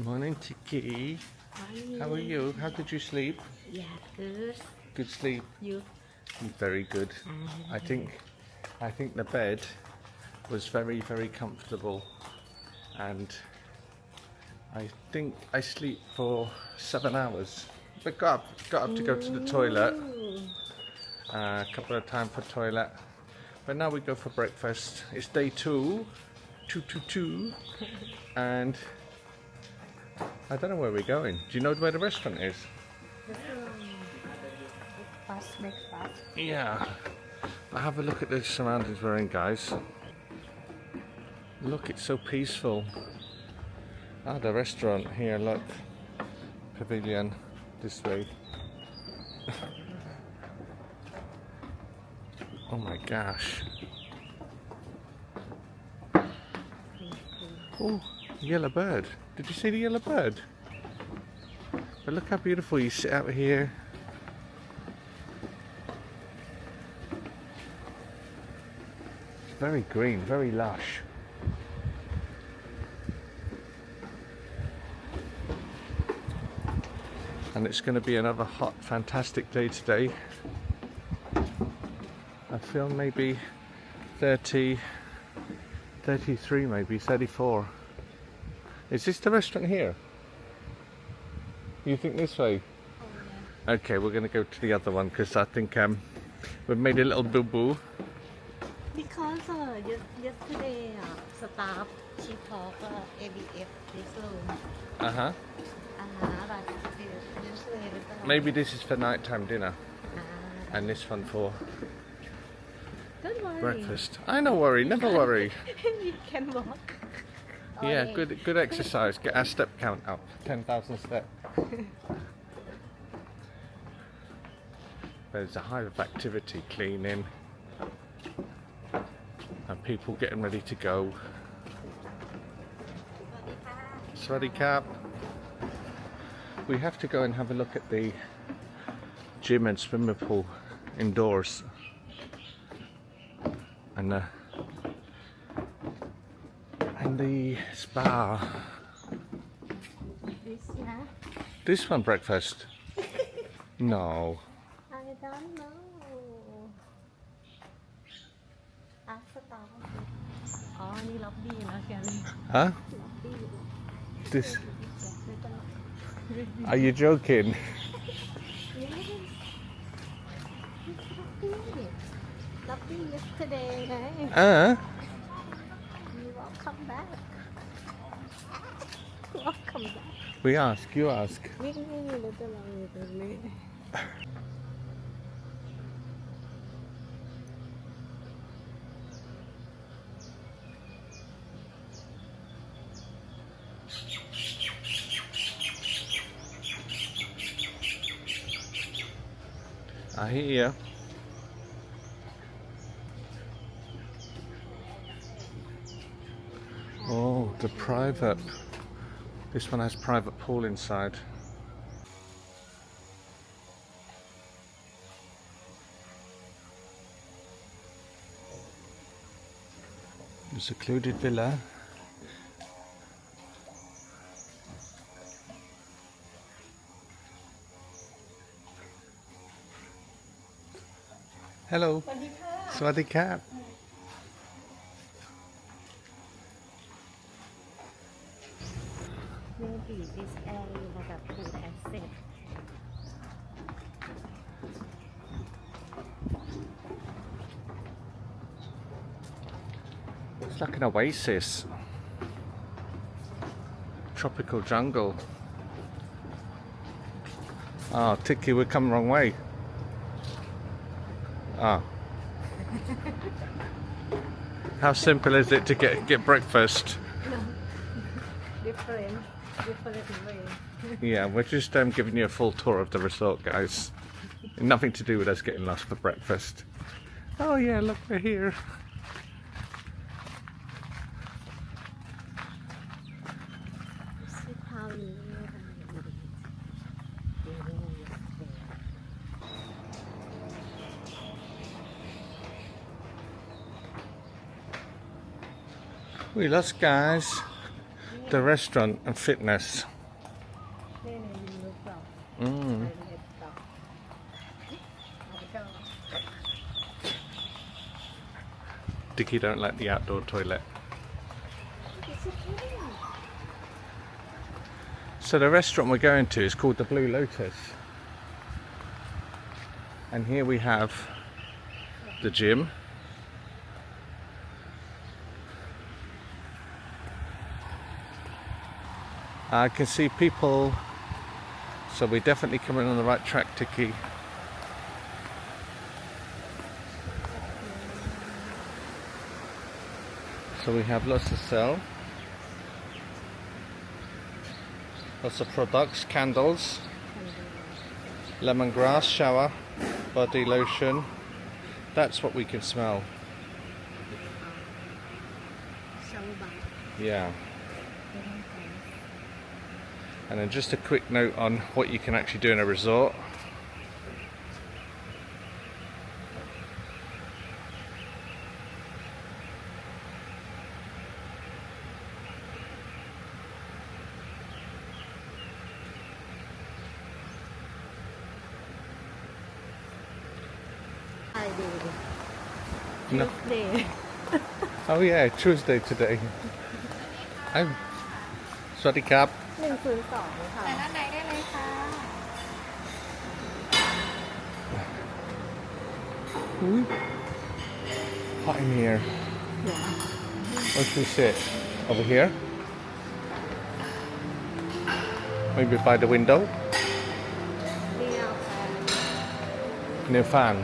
Morning, Tiki. Morning. How are you? How did you sleep? Yeah, good. Good sleep. You? Very good. I think the bed was very, very comfortable, and I think I sleep for 7 hours. But got up to go to the toilet. A couple of times for toilet. But now we go for breakfast. It's day 2, and I don't know where we're going. Do you know where the restaurant is? Breakfast. Yeah. But have a look at the surroundings we're in, guys. Look, it's so peaceful. Ah, the restaurant here, look. Pavilion, this way. Oh my gosh. Oh, yellow bird. Did you see the yellow bird? But look how beautiful you sit out here. It's very green, very lush. And it's going to be another hot, fantastic day today. I feel maybe 30, 33 maybe, 34. Is this the restaurant here? You think this way? Oh, yeah. Okay, we're going to go to the other one because I think we've made a little boo-boo. Because yesterday, staff she talked ABF this room. Uh-huh. But usually Maybe this is for nighttime dinner and this one for don't worry. breakfast. I no worry, never worry. You can walk. Yeah, good exercise. Get our step count up. 10,000 steps. There's a hive of activity, cleaning, and people getting ready to go. Swaddy cap. We have to go and have a look at the gym and swimming pool indoors, and the spa. This one breakfast? No. I don't know. Ask staff. อ๋อ นี่ล็อบบี้นะแกเลย Huh? This? Are you joking? Lovely yesterday, right? You welcome back. Welcome back. We ask, you ask. วิ่งอยู่แล้วจะลองอยู่ตรงนี้ I hear you. Oh, the private. This one has private pool inside. A secluded villa. Hello. Swaddy cap. Maybe this area has a pool and safe. It's like an oasis. Tropical jungle. Oh, Tiki, we're coming wrong way. Ah. How simple is it to get breakfast? Different way. Yeah, we're just giving you a full tour of the resort, guys. Nothing to do with us getting lost for breakfast. Oh yeah, look, we're here. See how you We lost, guys. the restaurant and fitness. นี่ในยูรูปเปล่า Mm. ไปเล็บเปล่าเอาไปเถอะ Dickie don't like the outdoor toilet. So the restaurant we're going to is called the Blue Lotus. And here we have the gym. I can see people, so we're definitely coming on the right track, Tiki. So we have lots to sell, lots of products, candles, lemongrass shower, body lotion. That's what we can smell. เช่าบัง Yeah. And then just a quick note on what you can actually do in a resort. Friday No. Tuesday Oh yeah, Tuesday today. I'm Swaddy Kap. 102ค่ะ แต่ด้านในได้เลยค่ะ Hot in here. เดี๋ยว Where should we sit? Over here? Maybe by the window? เรียวค่ะ Near fan.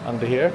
Under here?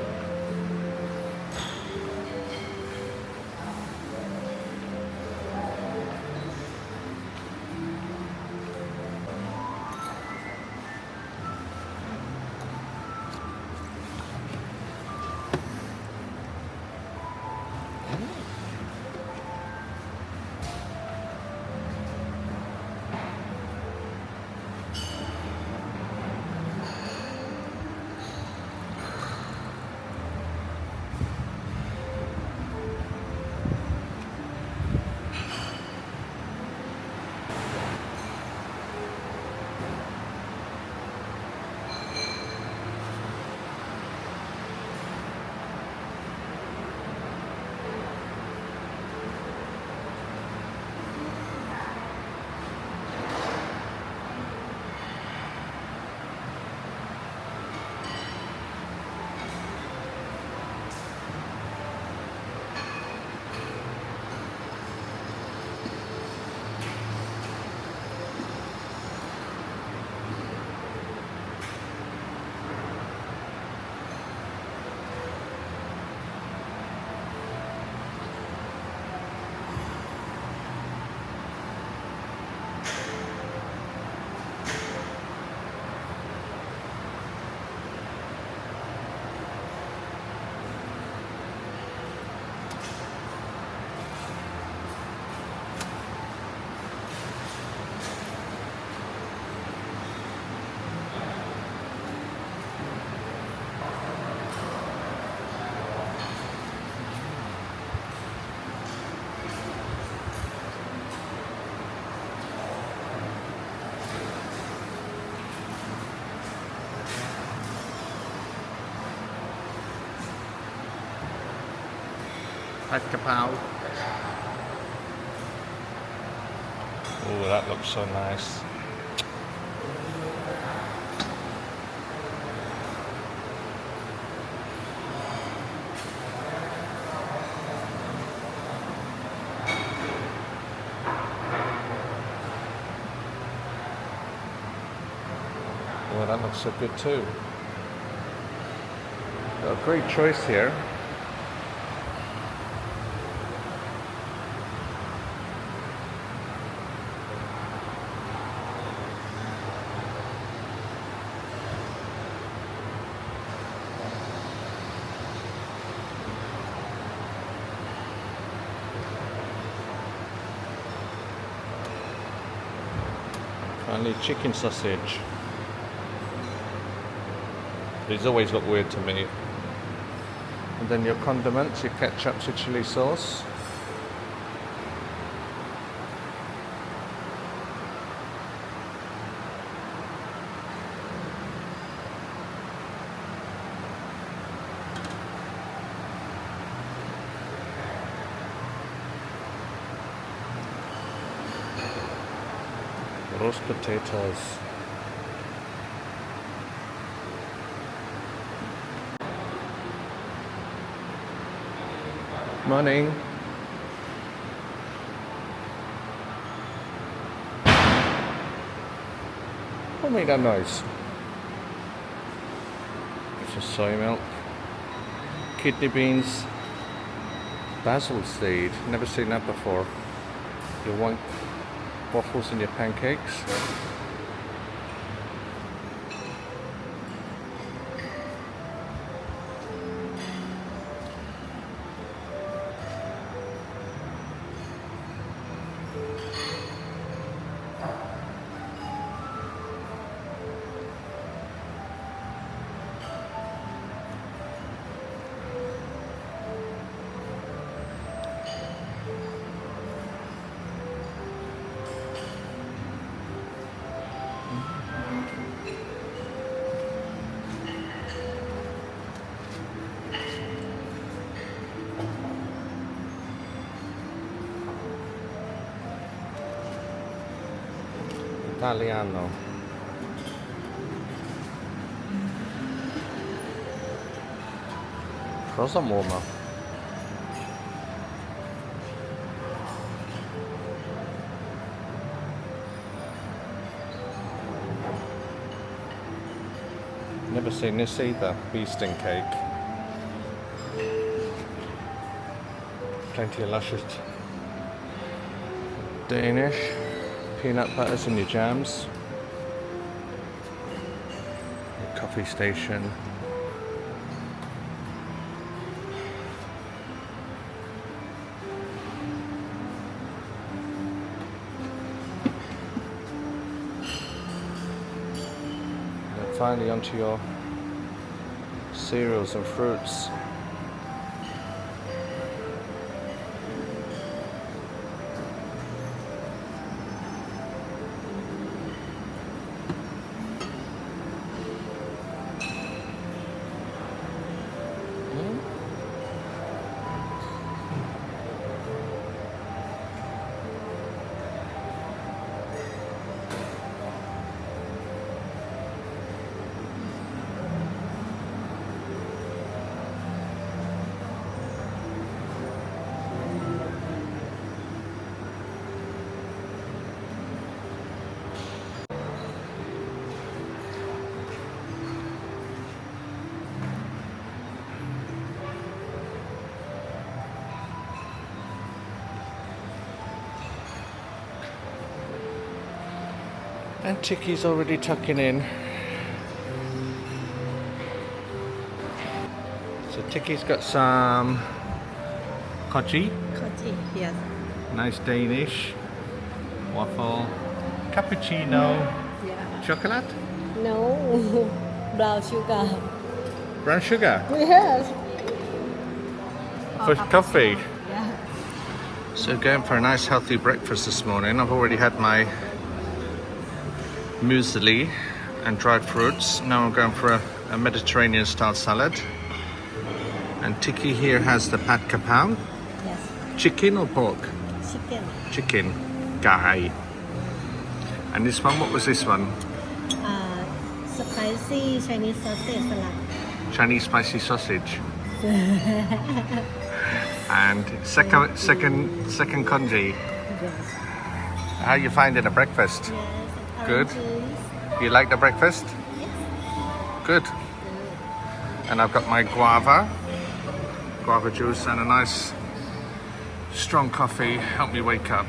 Pad Kapow. Oh, that looks so nice. Oh, that looks so good too. Got a great choice here. Finally, chicken sausage. These always look weird to me. And then your condiments, your ketchup, your chili sauce. Roast potatoes. Morning. Who made that noise? It's just soy milk, kidney beans, basil seed. Never seen that before. You want waffles in your pancakes? Italiano. Cosa warmer? Never seen this either. Beesting cake. Plenty of luscious Danish. Peanut butters in your jams. Your coffee station. And then finally onto your cereals and fruits. And Tiki's already tucking in. So Tiki's got some koji, Koji, yes. nice Danish, waffle, cappuccino, Yeah. chocolate, No, brown sugar. brown sugar Yes. for coffee. Yeah. So going for a nice healthy breakfast this morning. I've already had my muesli and dried fruits. Now I'm going for a Mediterranean style salad. And Tiki here has the pad kapau. Yes. Chicken or pork? Chicken. Chicken. Gai. And this one, what was this one? Spicy Chinese sausage salad. Chinese spicy sausage. And second congee. Yes. How you finding the breakfast? Yes. Good. Oranges. You like the breakfast? Yes. Good. And I've got my guava juice and a nice strong coffee. Help me wake up.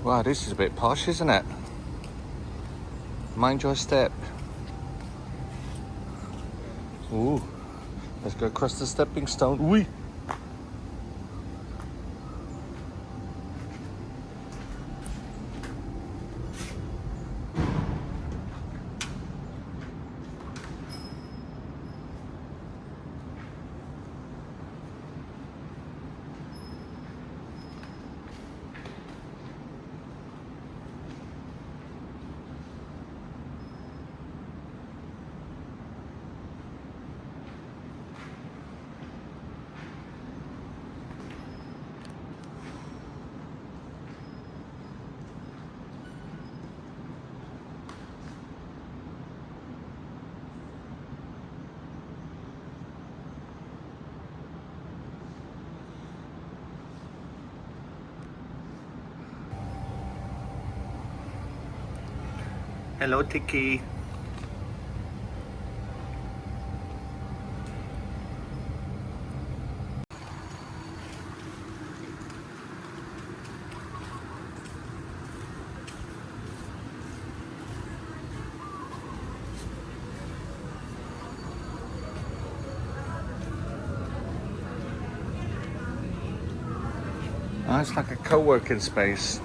Wow, this is a bit posh, isn't it? Mind your step. Ooh, let's go across the stepping stone. Wee. Hello, Tiki. Oh, it's like a co-working space.